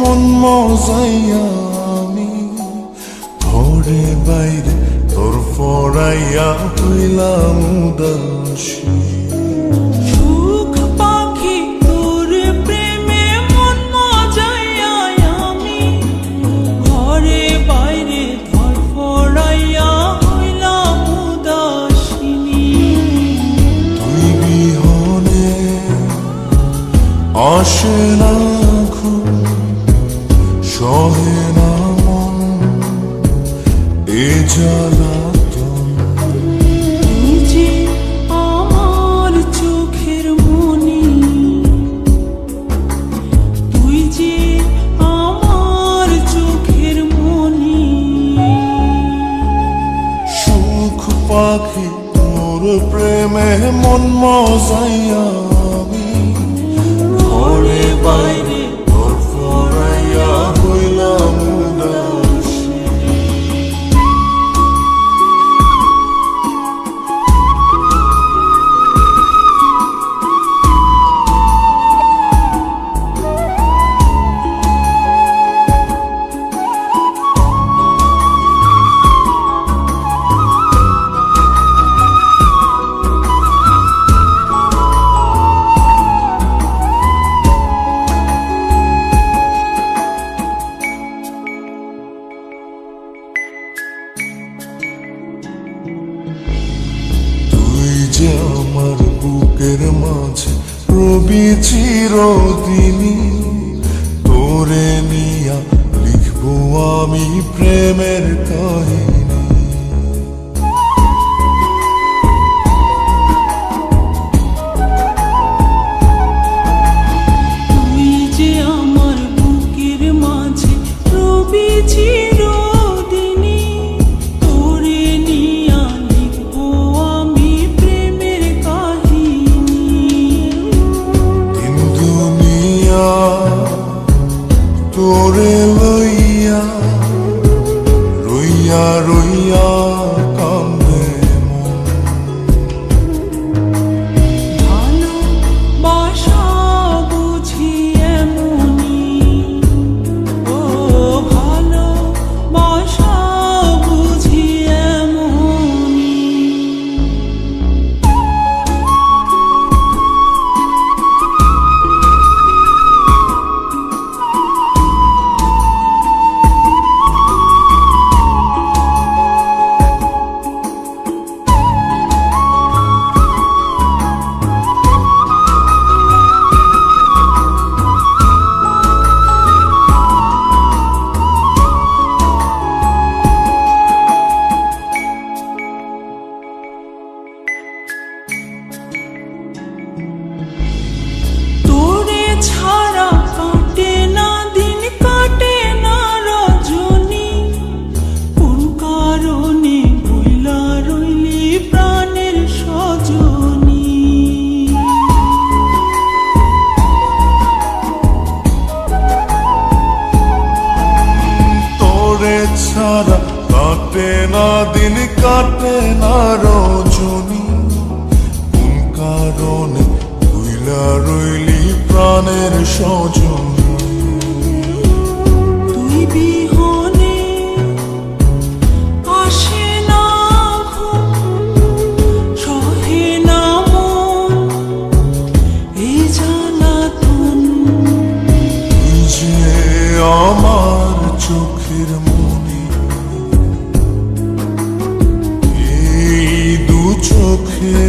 মন মজাইয়া আমি ঘরে বাইরে তোর ফরাইয়া হইলাম উদাসী। সুখ পাখি তোর প্রেমে মন মজাইয়া আমি ঘরে বাইরে ধরফরাইয়া হইলাম উদাসিনী। তুই বিহনে আসে না ঘুম, সহে না মন এ জ্বালাতন। তুই যে আমার চোখের মনি, তুই যে আমার চোখের মনি। সুখ পাখি তোর প্রেমে মন মজাইয়া আমি ঘরে বাইরে তোর ফরাইয়া হইলাম উদাসী। যে আমার বুকের মাঝে রবি চিরদিনী, তোরে নিয়া লিখবো আমি প্রেমের কাহিনী। তুই যে আমার বুকের মাঝে রবি চিরদিনী, তোরে নিয়া লিখবো আমি প্রেমের কাহিনী। দিন দুনিয়া তোরে লইয়া রইয়া রইয়া কান্দে মন। ভালোবাসা বুঝি এমনি, ও ভালোবাসা বুঝি এমনি। তোরে ছাড়া কাটে না দিন, কাটে না রজনী। কোন কারণে ভুইলা রইলি প্রাণের সজনী। তোরে ছাড়া কাটে না দিন, কাটে না রজনী। কোন কারণে ভুইলা রইলি প্রাণের সজনী। তুই বিহনে আসে না ঘুম, সহে না মন এই জ্বালাতন। তুই যে আমার চোখের মনি, এই দু চোখে